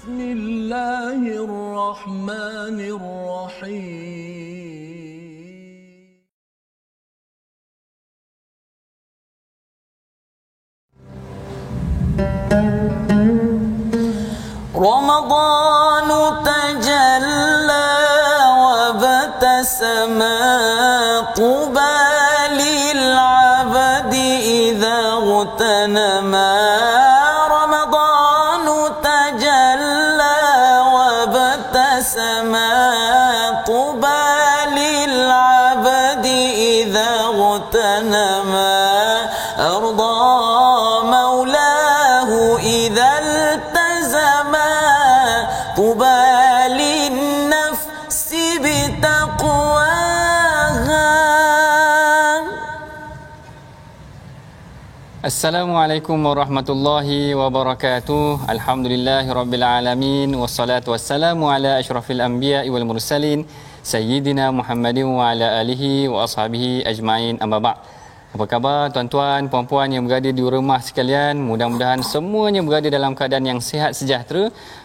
بسم الله الرحمن الرحيم رمضان تجلى وابتسم طوبى للعبد إذا اغتنما رمضان تجلى وابتسم طوبى للعبد إذا اغتنما أرضى مولاه إذا التزم طوبى للنفس بتقواها. Assalamualaikum warahmatullahi wabarakatuh. Alhamdulillahirabbil alamin wassalatu wassalamu ala asyrafil anbiya'i wal mursalin sayyidina Muhammadin wa ala alihi wa ashabihi ajmain. Amma ba'd. Apa khabar tuan-tuan, puan-puan yang berada di rumah sekalian? Mudah-mudahan semuanya berada dalam keadaan yang sihat sejahtera.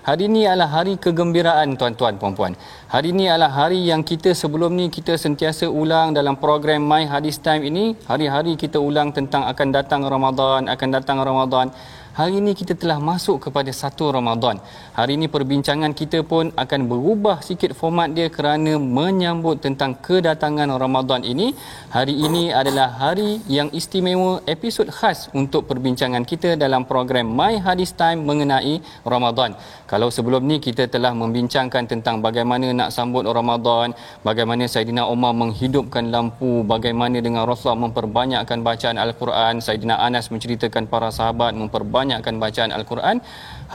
Hari ini adalah hari kegembiraan tuan-tuan, puan-puan. Hari ini adalah hari yang kita sebelum ni kita sentiasa ulang dalam program My Hadis Time ini. Hari-hari kita ulang tentang akan datang Ramadan. Hari ini kita telah masuk kepada 1 Ramadan. Hari ini perbincangan kita pun akan berubah sikit format dia kerana menyambut tentang kedatangan Ramadan ini. Hari ini adalah hari yang istimewa, episod khas untuk perbincangan kita dalam program My Hadis Time mengenai Ramadan. Kalau sebelum ni kita telah membincangkan tentang bagaimana nak sambut Ramadan, bagaimana Saidina Umar menghidupkan lampu, bagaimana dengan Rasulullah memperbanyakkan bacaan Al-Quran, Saidina Anas menceritakan para sahabat memperbanyakkan bacaan Al-Quran.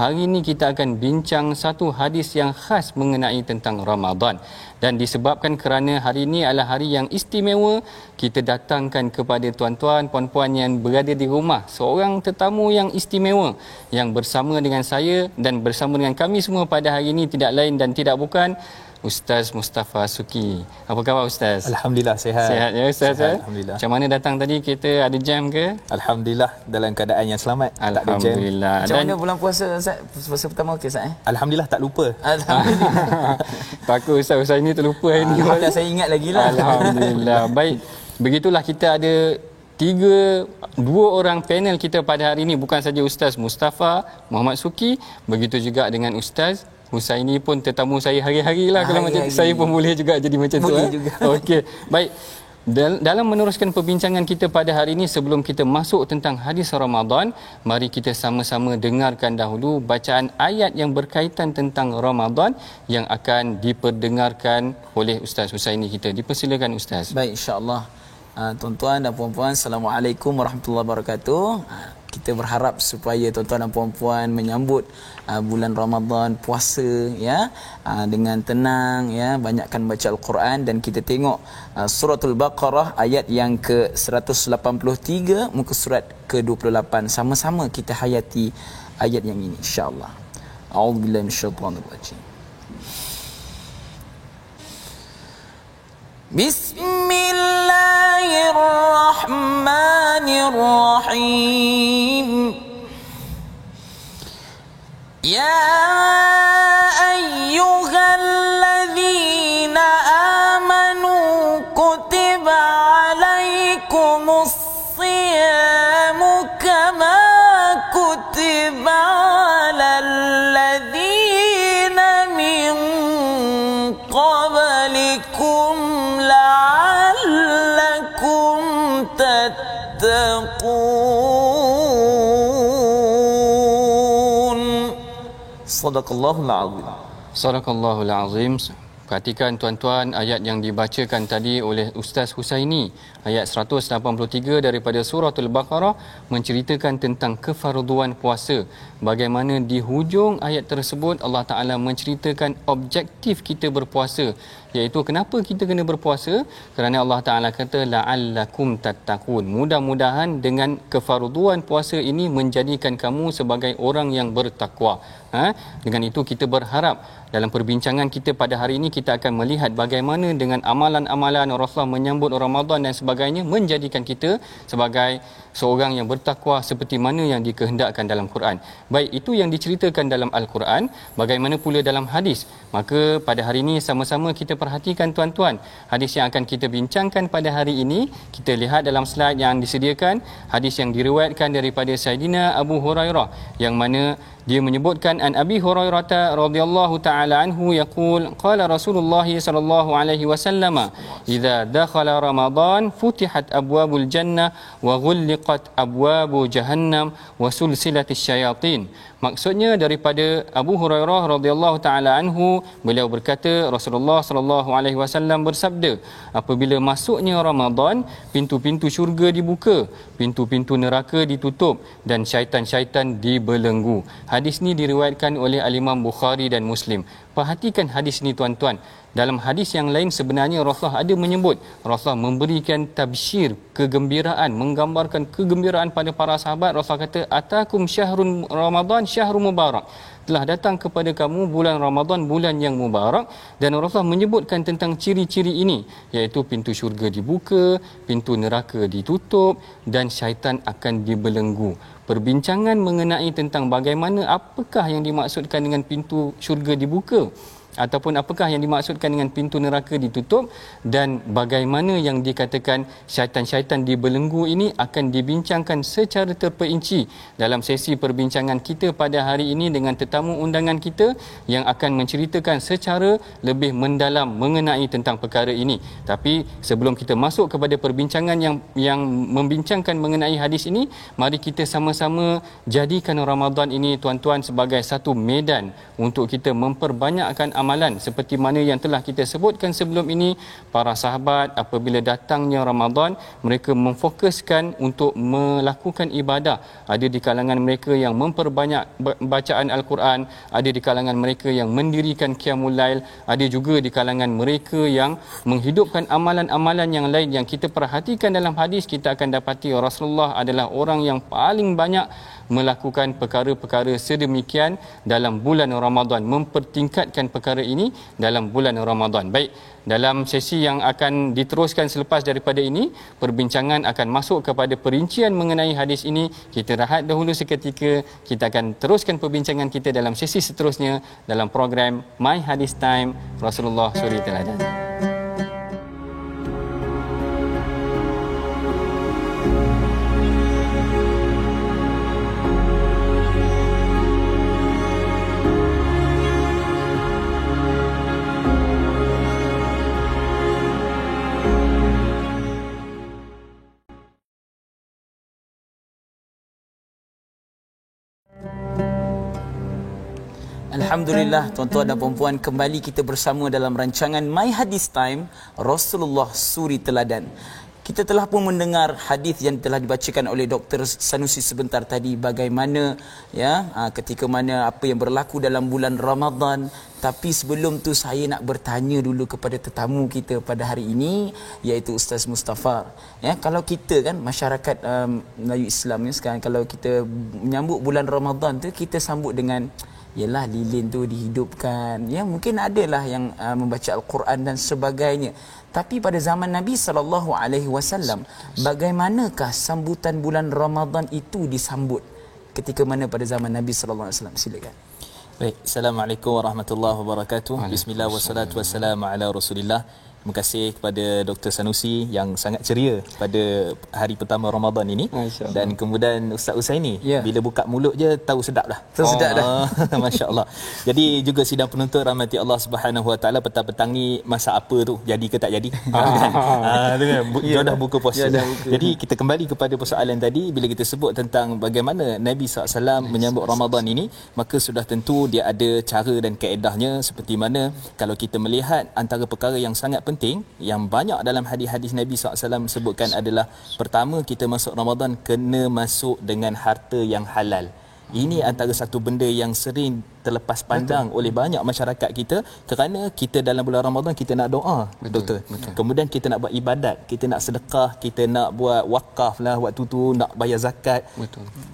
Hari ini kita akan bincang satu hadis yang khas mengenai tentang Ramadan. Dan disebabkan kerana hari ini adalah hari yang istimewa, kita datangkan kepada tuan-tuan, puan-puan yang berada di rumah seorang tetamu yang istimewa yang bersama dengan saya dan bersama dengan kami semua pada hari ini tidak lain dan tidak bukan Ustaz Mustafa Suki. Apa khabar Ustaz? Alhamdulillah sihat. Sihat ya Ustaz? Sihat, alhamdulillah. Macam mana datang tadi? Kita ada jam ke? Alhamdulillah dalam keadaan yang selamat. Alhamdulillah. Macam mana bulan puasa Ustaz? Puasa pertama okey Ustaz Alhamdulillah tak lupa. Alhamdulillah. Takut Ustaz ini terlupa hari ni. Alhamdulillah saya ingat lagi lah. Alhamdulillah. Baik. Begitulah kita ada dua orang panel kita pada hari ini, bukan saja Ustaz Mustafa Muhammad Suki, begitu juga dengan Ustaz Husaini pun tetamu saya hari-hari lah. Kalau macam saya pun boleh juga jadi macam tu. Boleh juga. Okey. Baik. Dalam meneruskan perbincangan kita pada hari ini, sebelum kita masuk tentang hadis Ramadan, mari kita sama-sama dengarkan dahulu bacaan ayat yang berkaitan tentang Ramadan yang akan diperdengarkan oleh Ustaz Husaini kita. Dipersilakan Ustaz. Baik, insya-Allah. Tuan-tuan dan puan-puan, Assalamualaikum warahmatullahi wabarakatuh. Kita berharap supaya tuan-tuan dan puan-puan menyambut bulan Ramadan, puasa ya, dengan tenang ya, banyakkan baca Al-Quran. Dan kita tengok suratul Baqarah ayat yang ke-183 muka surat ke-28. Sama-sama kita hayati ayat yang ini insya-Allah. A'udzubillahi minasyaitonirrajim. Bismillahirrahmanirrahim. Ya ayyuhalladzina amanu kutiba alaikumus siyamu kama kutiba alal ladzina min qablikum la'allakum tattaqun. Sadaqallahul azim. Sadaqallahul azim. Perhatikan tuan-tuan ayat yang dibacakan tadi oleh Ustaz Husaini, ayat 183 daripada suratul Baqarah, menceritakan tentang kefarduan puasa. Bagaimana di hujung ayat tersebut Allah Ta'ala menceritakan objektif kita berpuasa, iaitu kenapa kita kena berpuasa? Kerana Allah Taala kata la'allakum tattaqun. Mudah-mudahan dengan kefarduan puasa ini menjadikan kamu sebagai orang yang bertakwa. Dengan itu kita berharap dalam perbincangan kita pada hari ini kita akan melihat bagaimana dengan amalan-amalan Rasulullah menyambut Ramadan dan sebagainya menjadikan kita sebagai seorang yang bertakwa seperti mana yang dikehendakkan dalam Quran. Baik itu yang diceritakan dalam Al-Quran, bagaimana pula dalam hadis. Maka pada hari ini sama-sama kita perhatikan tuan-tuan, hadis yang akan kita bincangkan pada hari ini, kita lihat dalam slide yang disediakan, hadis yang diriwayatkan daripada Sayyidina Abu Hurairah yang mana dia menyebutkan an Abi Hurairah radhiyallahu taala anhu yaqul qala Rasulullah sallallahu alaihi wasallam idza dakhala Ramadan futihat abwabul jannah wa ghulliqat abwabu jahannam wa sulsilatis syayatin. Maksudnya daripada Abu Hurairah radhiyallahu taala anhu, beliau berkata Rasulullah sallallahu alaihi wasallam bersabda, apabila masuknya Ramadan, pintu-pintu syurga dibuka, pintu-pintu neraka ditutup dan syaitan-syaitan dibelenggu. Hadis ni diriwayatkan oleh Al-Imam Bukhari dan Muslim. Perhatikan hadis ni tuan-tuan. Dalam hadis yang lain sebenarnya Rasulullah ada menyebut, Rasulullah memberikan tabsyir, kegembiraan, menggambarkan kegembiraan pada para sahabat. Rasulullah kata atakum syahrun Ramadan syahrun mubarak. Telah datang kepada kamu bulan Ramadan, bulan yang mubarak. Dan Rasulullah menyebutkan tentang ciri-ciri ini, iaitu pintu syurga dibuka, pintu neraka ditutup dan syaitan akan dibelenggu. Perbincangan mengenai tentang bagaimana apakah yang dimaksudkan dengan pintu syurga dibuka ataupun apakah yang dimaksudkan dengan pintu neraka ditutup dan bagaimana yang dikatakan syaitan-syaitan dibelenggu ini akan dibincangkan secara terperinci dalam sesi perbincangan kita pada hari ini dengan tetamu undangan kita yang akan menceritakan secara lebih mendalam mengenai tentang perkara ini. Tapi sebelum kita masuk kepada perbincangan yang membincangkan mengenai hadis ini, mari kita sama-sama jadikan Ramadan ini tuan-tuan sebagai satu medan untuk kita memperbanyakkan amalan seperti mana yang telah kita sebutkan sebelum ini. Para sahabat apabila datangnya Ramadan, mereka memfokuskan untuk melakukan ibadah. Ada di kalangan mereka yang memperbanyak bacaan Al-Quran, ada di kalangan mereka yang mendirikan Qiyamul Lail, ada juga di kalangan mereka yang menghidupkan amalan-amalan yang lain. Yang kita perhatikan dalam hadis, kita akan dapati Rasulullah adalah orang yang paling banyak melakukan perkara-perkara sedemikian dalam bulan Ramadan, mempertingkatkan perkara ini dalam bulan Ramadan. Baik, dalam sesi yang akan diteruskan selepas daripada ini, perbincangan akan masuk kepada perincian mengenai hadis ini. Kita rehat dahulu seketika, kita akan teruskan perbincangan kita dalam sesi seterusnya dalam program My Hadis Time Rasulullah Suri Teladan. Alhamdulillah tuan-tuan dan puan-puan, kembali kita bersama dalam rancangan My Hadis Time Rasulullah Suri Teladan. Kita telah pun mendengar hadis yang telah dibacakan oleh Dr. Sanusi sebentar tadi, bagaimana ketika mana apa yang berlaku dalam bulan Ramadan. Tapi sebelum tu saya nak bertanya dulu kepada tetamu kita pada hari ini, iaitu Ustaz Mustafa. Kalau kita kan masyarakat Melayu Islam ni sekarang, kalau kita menyambut bulan Ramadan tu, kita sambut dengan yalah lilin tu dihidupkan. Mungkin adalah yang membaca Al-Quran dan sebagainya. Tapi pada zaman Nabi SAW, bagaimanakah sambutan bulan Ramadan itu disambut ketika mana pada zaman Nabi SAW? Silakan. Baik, Assalamualaikum warahmatullahi wabarakatuh. Bismillah wassalatu wassalamu ala Rasulillah. Terima kasih kepada Dr. Sanusi yang sangat ceria pada hari pertama Ramadan ini. Dan kemudian Ustaz Usaini, bila buka mulut je tahu sedap dah. Tahu sedap dah. Masya-Allah. Jadi juga sidang penuntut rahmati Allah Subhanahu Wa Taala, petang-petang ni masak apa tu? Jadi ke tak jadi? Dah buka puasa. Jadi kita kembali kepada persoalan tadi, bila kita sebut tentang bagaimana Nabi SAW menyambut Ramadan ini, maka sudah tentu dia ada cara dan kaedahnya. Seperti mana kalau kita melihat antara perkara yang sangat penting yang banyak dalam hadis-hadis Nabi SAW sebutkan adalah, pertama, kita masuk Ramadan kena masuk dengan harta yang halal. Ini antara satu benda yang sering terlepas pandang oleh banyak masyarakat kita, kerana kita dalam bulan Ramadan kita nak doa, doktor. Kemudian kita nak buat ibadat, kita nak sedekah, kita nak buat wakaf lah waktu tu, nak bayar zakat.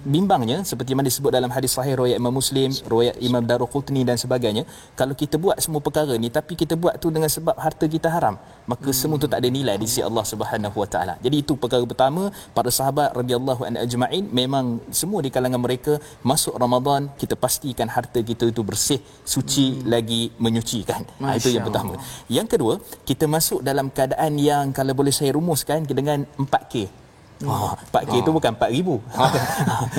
Bimbangnya seperti mana disebut dalam hadis sahih riwayat Imam Muslim, riwayat Imam Daruqutni dan sebagainya, kalau kita buat semua perkara ni tapi kita buat tu dengan sebab harta kita haram, maka semua tu tak ada nilai di sisi Allah Subhanahu Wa Taala. Jadi itu perkara pertama. Para sahabat radhiyallahu anhu ajma'in, memang semua di kalangan mereka masuk Ramadan kita pastikan harta kita itu bersih, suci, lagi menyucikan. Itu yang pertama. Yang kedua, kita masuk dalam keadaan yang kalau boleh saya rumuskan dengan 4K. 4K itu bukan 4,000.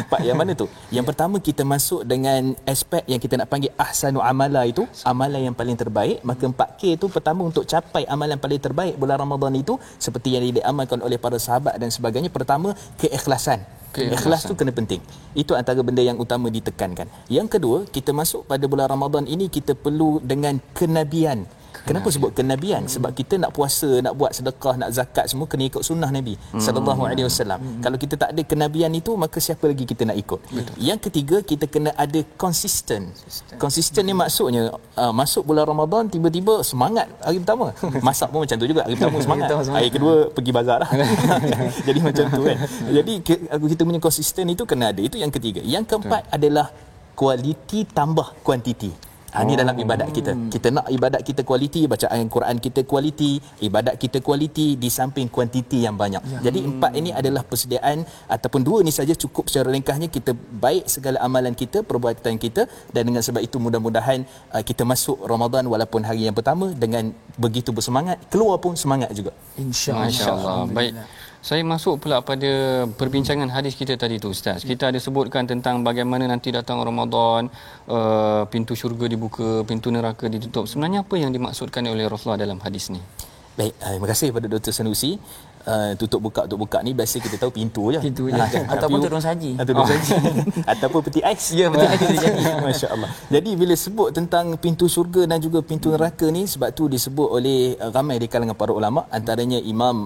4 yang mana tu? Yang pertama, kita masuk dengan aspek yang kita nak panggil ahsanu amala, itu amalan yang paling terbaik. Maka 4K itu pertama, untuk capai amalan paling terbaik bulan Ramadan itu seperti yang diamalkan oleh para sahabat dan sebagainya. Pertama, keikhlasan. Ikhlas tu kena penting. Itu antara benda yang utama ditekankan. Yang kedua, kita masuk pada bulan Ramadan ini kita perlu dengan kenabian. Kenapa sebut kenabian? Sebab kita nak puasa, nak buat sedekah, nak zakat, semua kena ikut sunnah Nabi sallallahu alaihi wasallam. Kalau kita tak ada kenabian itu, maka siapa lagi kita nak ikut? Yang ketiga, kita kena ada konsisten. Konsisten ni maksudnya masuk bulan Ramadan tiba-tiba semangat hari pertama. Masak pun macam tu juga, hari pertama semangat. Hari kedua pergi bazar lah. Jadi macam tu kan. Jadi kita punya konsisten itu kena ada. Itu yang ketiga. Yang keempat adalah kualiti tambah kuantiti. Ini dalam ibadat kita. Kita nak ibadat kita kualiti, bacaan Quran kita kualiti, ibadat kita kualiti di samping kuantiti yang banyak. Jadi 4 ini adalah persediaan, ataupun 2 ni saja cukup secara ringkasnya kita baik segala amalan kita, perbuatan kita, dan dengan sebab itu mudah-mudahan kita masuk Ramadan walaupun hari yang pertama dengan begitu bersemangat, keluar pun semangat juga. Masya-Allah. Baik. Saya masuk pula pada perbincangan hadis kita tadi tu, Ustaz. Kita ada sebutkan tentang bagaimana nanti datang Ramadan, pintu syurga dibuka, pintu neraka ditutup. Sebenarnya apa yang dimaksudkan oleh Rasulullah dalam hadis ni? Baik, terima kasih kepada Dr. Sanusi. Tutup buka ni biasa kita tahu pintu je. Ataupun turun saji. Ataupun peti ais. Ya, peti ais boleh jadi. Masya-Allah. Jadi bila sebut tentang pintu syurga dan juga pintu neraka ni, sebab tu disebut oleh ramai di kalangan para ulama, antaranya Imam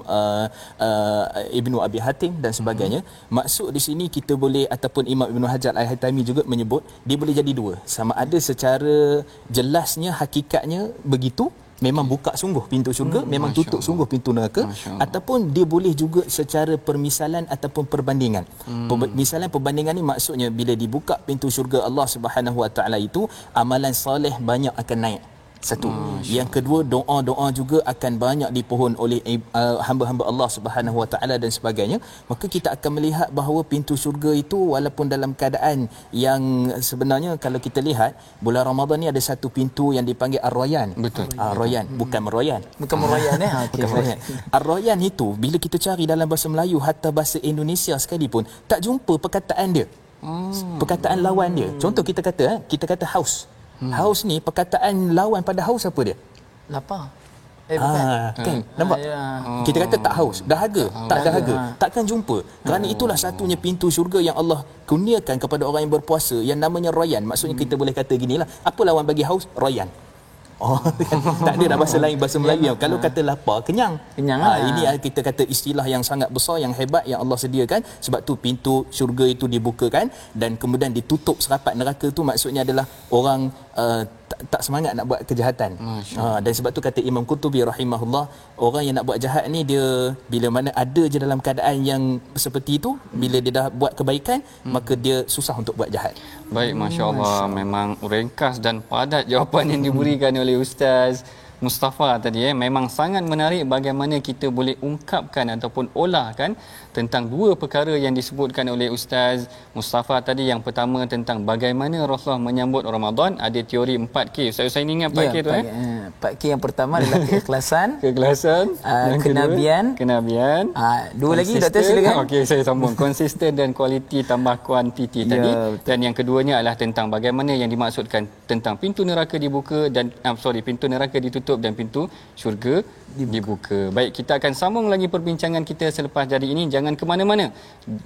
Ibnu Abi Hatim dan sebagainya. Maksud di sini kita boleh, ataupun Imam Ibnu Hajar Al-Haytami juga menyebut, dia boleh jadi 2. Sama ada secara jelasnya, hakikatnya begitu, memang buka sungguh pintu syurga, memang tutup sungguh pintu neraka, ataupun dia boleh juga secara permisalan ataupun perbandingan. Misalan perbandingan ni maksudnya bila dibuka pintu syurga Allah Subhanahu Wa Taala itu, amalan soleh banyak akan naik. Satu. Yang kedua, doa-doa juga akan banyak dipohon oleh hamba-hamba Allah Subhanahu Wa Taala dan sebagainya. Maka kita akan melihat bahawa pintu syurga itu walaupun dalam keadaan yang sebenarnya kalau kita lihat bulan Ramadan ni ada satu pintu yang dipanggil Ar-Rayyan. Betul. Rayyan, bukan Meroyan. Bukan Meroyan Bukan Meroyan. Ar-Rayyan itu bila kita cari dalam bahasa Melayu, hatta bahasa Indonesia sekalipun tak jumpa perkataan dia. Perkataan lawan dia. Contoh kita kata haus. Haus ni perkataan lawan pada haus apa dia? Lapar. Kan nampak? Kita kata tak haus, dahaga, tak dahaga. Takkan jumpa. Kerana itulah satunya pintu syurga yang Allah kurniakan kepada orang yang berpuasa, yang namanya Rayyan. Maksudnya kita boleh kata ginilah, apa lawan bagi haus? Rayyan. Tak ada dah bahasa lain, bahasa Melayu yang kalau kata lapar, kenyang. Ini kita kata istilah yang sangat besar, yang hebat yang Allah sediakan. Sebab tu pintu syurga itu dibukakan dan kemudian ditutup serapat neraka tu, maksudnya adalah orang tak semangat nak buat kejahatan. Dan sebab tu kata Imam Qurtubi rahimahullah, orang yang nak buat jahat ni, dia bila mana ada je dalam keadaan yang seperti itu, bila dia dah buat kebaikan, maka dia susah untuk buat jahat. Baik, Masya-Allah. Memang ringkas dan padat jawapan yang diberikan oleh Ustaz Mustafa tadi. Memang sangat menarik bagaimana kita boleh ungkapkan ataupun olahkan tentang 2 perkara yang disebutkan oleh Ustaz Mustafa tadi. Yang pertama tentang bagaimana Rasulullah menyambut Ramadan. Ada teori 4K. Ustaz Husaini ingat 4K tu 4K yang pertama adalah keikhlasan, yang kenabian. Dua lagi doktor silakan. Okey, saya sambung. Konsisten dan kualiti tambah kuantiti tadi. Dan yang keduanya adalah tentang bagaimana yang dimaksudkan tentang pintu neraka dibuka dan pintu neraka ditutup dan pintu syurga dibuka. Baik, kita akan sambung lagi perbincangan kita selepas dari ini. Jangan ke mana-mana.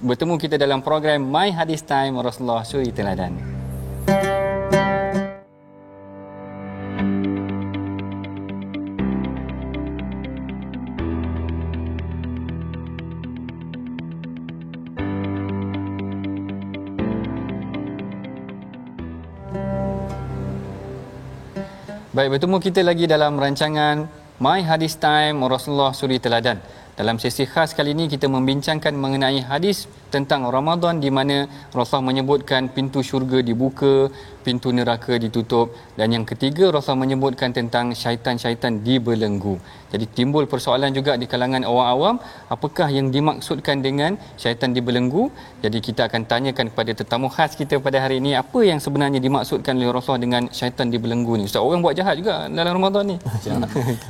Bertemu kita dalam program My Hadis Time Rasulullah Suri Teladan. Baik, bertemu kita lagi dalam rancangan My Hadis Time Rasulullah Suri Teladan. Dalam sesi khas kali ini kita membincangkan mengenai hadis tentang Ramadan di mana Rasulullah menyebutkan pintu syurga dibuka, pintu neraka ditutup, dan yang ketiga Rasulullah menyebutkan tentang syaitan-syaitan dibelenggu. Jadi timbul persoalan juga di kalangan orang awam, apakah yang dimaksudkan dengan syaitan dibelenggu? Jadi kita akan tanyakan kepada tetamu khas kita pada hari ini, apa yang sebenarnya dimaksudkan oleh Rasulullah dengan syaitan dibelenggu ni? Ustaz, orang buat jahat juga dalam Ramadan ni.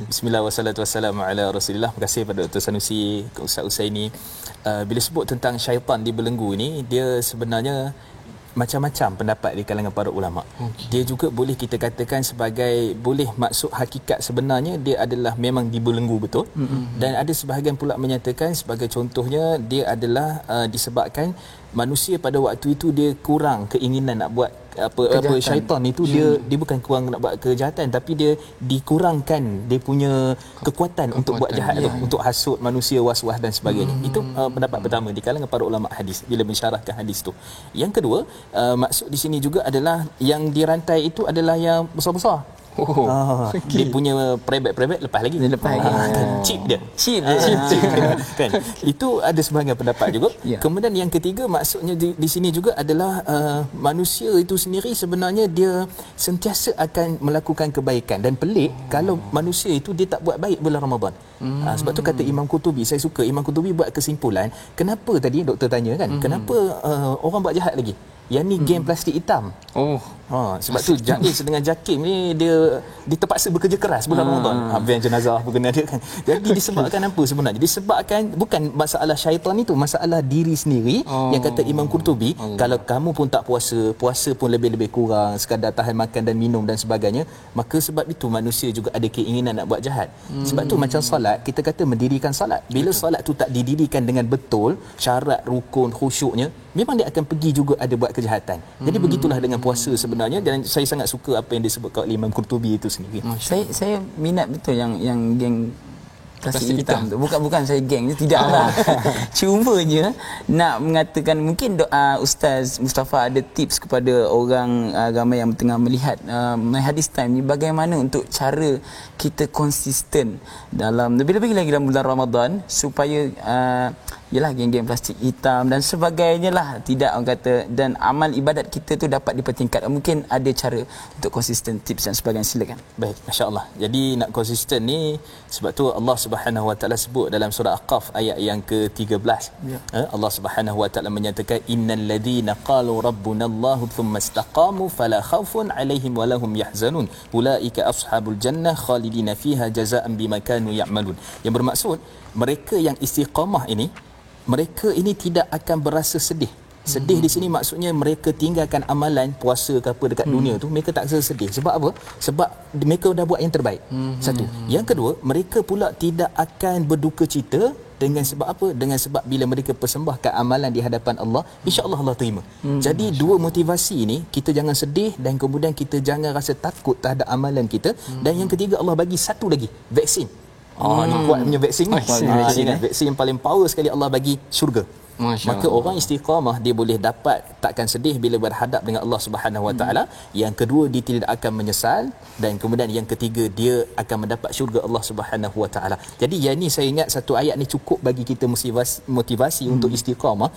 Bismillah wassalatu wassalamu ala Rasulillah. Terima kasih pada Dr. Sanusi, Ustaz Usaini. Bila sebut tentang syaitan dibelenggu ni, dia sebenarnya macam-macam pendapat di kalangan para ulama. Dia juga boleh kita katakan sebagai, boleh maksud hakikat sebenarnya dia adalah memang dibelenggu betul. Dan ada sebahagian pula menyatakan sebagai contohnya dia adalah disebabkan manusia pada waktu itu dia kurang keinginan nak buat apa syaitan itu dia bukan kurang nak buat kejahatan, tapi dia dikurangkan dia punya kekuatan untuk buat jahat tu, untuk hasut manusia, was-was dan sebagainya. Itu pendapat pertama di kalangan para ulama hadis bila mensyarahkan hadis tu. Yang kedua, maksud di sini juga adalah yang dirantai itu adalah yang besar-besar. Dia punya prebet lepas lagi. Chip dia. Kan? Itu ada sebahagian pendapat juga. Kemudian yang ketiga, maksudnya di sini juga adalah manusia itu sendiri sebenarnya dia sentiasa akan melakukan kebaikan, dan pelik kalau manusia itu dia tak buat baik bulan Ramadan. Sebab tu kata Imam Qurtubi, saya suka Imam Qurtubi buat kesimpulan, kenapa tadi doktor tanya kan, kenapa orang buat jahat lagi? Yang ni geng plastik hitam. Sebab tu Jais dengan Jakim ni dia terpaksa bekerja keras bulan Ramadan. Van jenazah apa kena dia kan. Jadi disebabkan apa sebenarnya? Disebabkan bukan masalah syaitan itu, masalah diri sendiri. Yang kata Imam Qurtubi, kalau kamu pun tak puasa pun lebih-lebih kurang, sekadar tahan makan dan minum dan sebagainya, maka sebab itu manusia juga ada keinginan nak buat jahat. Sebab tu macam solat, kita kata mendirikan solat. Bila solat tu tak didirikan dengan betul, syarat, rukun, khusyuknya, memang dia akan pergi juga ada buat kejahatan. Jadi begitulah dengan puasa sebenarnya, dan saya sangat suka apa yang disebutkan oleh Imam Qurtubi itu sendiri. Saya minat betul yang geng plastik hitam tu. Bukan saya geng je, tidaklah. Cumanya nak mengatakan, mungkin Ustaz Mustafa ada tips kepada orang ramai yang tengah melihat My Hadis Time ni, bagaimana untuk cara kita konsisten dalam, lebih-lebih lagi dalam bulan Ramadan, supaya yalah geng-geng plastik hitam dan sebagainya lah tidak, orang kata, dan amal ibadat kita tu dapat dipertingkatkan. Mungkin ada cara untuk konsisten, tips dan sebagainya, silakan. Baik, masya-Allah. Jadi nak konsisten ni, sebab tu Allah Subhanahu Wa Taala sebut dalam surah Aqaf ayat yang ke-13. Allah Subhanahu Wa Taala menyatakan, innal ladzina qalu rabbunallahu thumma istaqamu fala khaufun alaihim walahum yahzanun ulaika ashabul jannah khalidina fiha jazaa'an bima kanu ya'malun. Yang bermaksud, mereka yang istiqamah ini, mereka ini tidak akan berasa sedih. Sedih di sini maksudnya mereka tinggalkan amalan puasa ke apa dekat dunia tu, mereka tak rasa sedih. Sebab apa? Sebab mereka dah buat yang terbaik. Satu. Yang kedua, mereka pula tidak akan berduka cita. Dengan sebab apa? Dengan sebab bila mereka persembahkan amalan di hadapan Allah, insya-Allah Allah terima. Jadi dua motivasi ini, kita jangan sedih dan kemudian kita jangan rasa takut terhadap amalan kita. Dan yang ketiga, Allah bagi satu lagi, vaksin. Ni kuat punya vaksin ni. Vaksin yang paling power sekali Allah bagi, syurga. Maka orang istiqamah dia boleh dapat, takkan sedih bila berhadap dengan Allah Subhanahu Wa Taala. Yang kedua, dia tidak akan menyesal, dan kemudian yang ketiga, dia akan mendapat syurga Allah Subhanahu Wa Taala. Jadi yang ni saya ingat satu ayat ni cukup bagi kita motivasi untuk istiqamah,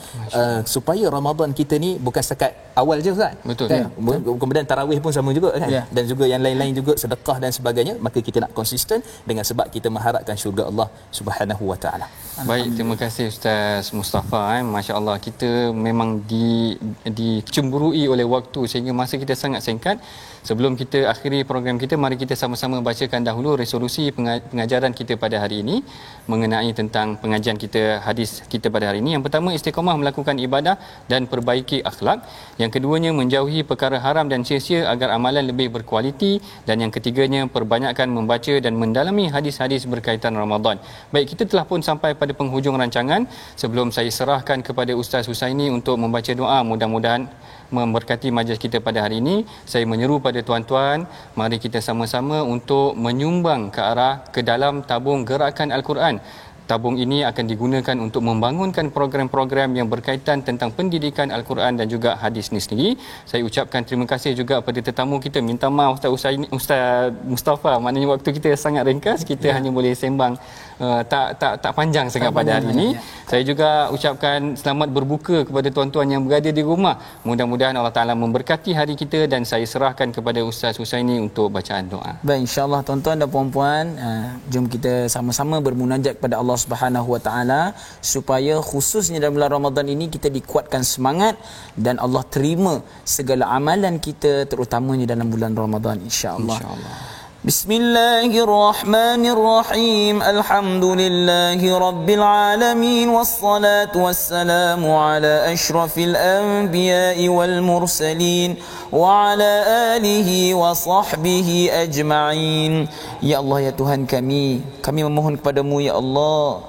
supaya Ramadan kita ni bukan setakat awal je kan. Betul. Kan? Kemudian tarawih pun sama juga kan. Dan juga yang lain-lain juga, sedekah dan sebagainya. Maka kita nak konsisten dengan sebab kita mengharapkan syurga Allah Subhanahu Wa Taala. Baik, terima kasih Ustaz Mustafa. Masya-Allah, kita memang dicemburui oleh waktu sehingga masa kita sangat singkat. Sebelum kita akhiri program kita, mari kita sama-sama bacakan dahulu resolusi pengajaran kita pada hari ini mengenai tentang pengajian kita, hadis kita pada hari ini. Yang pertama, istiqamah melakukan ibadah dan perbaiki akhlak. Yang keduanya, menjauhi perkara haram dan sia-sia agar amalan lebih berkualiti. Dan yang ketiganya, perbanyakkan membaca dan mendalami hadis-hadis berkaitan Ramadan. Baik, kita telah pun sampai pada penghujung rancangan. Sebelum saya serahkan kepada Ustaz Husaini untuk membaca doa, mudah-mudahan memberkati majlis kita pada hari ini, saya menyeru pada tuan-tuan, mari kita sama-sama untuk menyumbang ke dalam tabung gerakan Al-Quran tabung ini akan digunakan untuk membangunkan program-program yang berkaitan tentang pendidikan Al-Quran dan juga hadis ni sendiri. Saya ucapkan terima kasih juga kepada tetamu kita. Minta maaf Ustaz Mustafa, maknanya waktu kita sangat ringkas, kita hanya boleh sembang tak panjang sangat pada hari ini. Saya juga ucapkan selamat berbuka kepada tuan-tuan yang berada di rumah. Mudah-mudahan Allah Taala memberkati hari kita, dan saya serahkan kepada Ustaz Husaini untuk bacaan doa. Baik, insya-Allah tuan-tuan dan puan-puan, jom kita sama-sama bermunajat kepada Allah Subhanahu Wa Taala supaya khususnya dalam bulan Ramadan ini kita dikuatkan semangat dan Allah terima segala amalan kita, terutamanya dalam bulan Ramadan, insya-Allah. Bismillahirrahmanirrahim. Alhamdulillahi rabbil alamin, wassalatu wassalamu ala asyrafil anbiya'i wal mursalin wa ala alihi wa sahbihi ajma'in. Ya Allah, ya Tuhan kami memohon kepadamu ya Allah,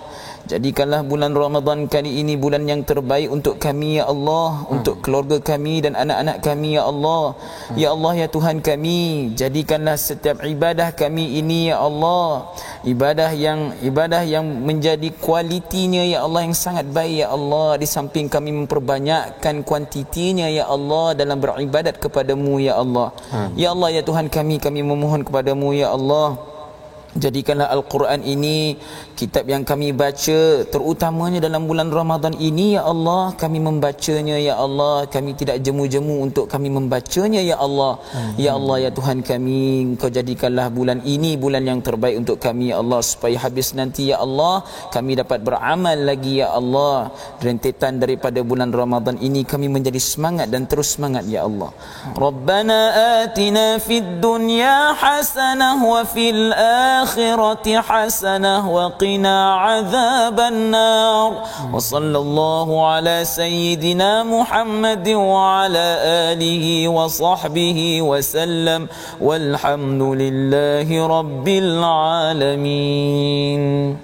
jadikanlah bulan Ramadan kali ini bulan yang terbaik untuk kami ya Allah, untuk keluarga kami dan anak-anak kami ya Allah. Ya Allah, ya Tuhan kami, jadikanlah setiap ibadah kami ini ya Allah ibadah yang menjadi kualitinya ya Allah yang sangat baik ya Allah, di samping kami memperbanyakkan kuantitinya ya Allah dalam beribadat kepadamu ya Allah. Ya Allah, ya Tuhan kami memohon kepadamu ya Allah, jadikanlah Al-Quran ini kitab yang kami baca, terutamanya dalam bulan Ramadan ini ya Allah, kami membacanya ya Allah, kami tidak jemu-jemu untuk kami membacanya ya Allah. Ya Allah, ya Tuhan kami, Engkau jadikanlah bulan ini bulan yang terbaik untuk kami ya Allah, supaya habis nanti ya Allah kami dapat beramal lagi ya Allah. Rentetan daripada bulan Ramadan ini kami menjadi semangat dan terus semangat ya Allah. Rabbana atina fid dunya hasanah wa fil akhirati hasanah wa qina adzaban nar. Wa sallallahu ala sayyidina Muhammad wa ala alihi wa sahbihi wa sallam, walhamdulillahi rabbil alamin.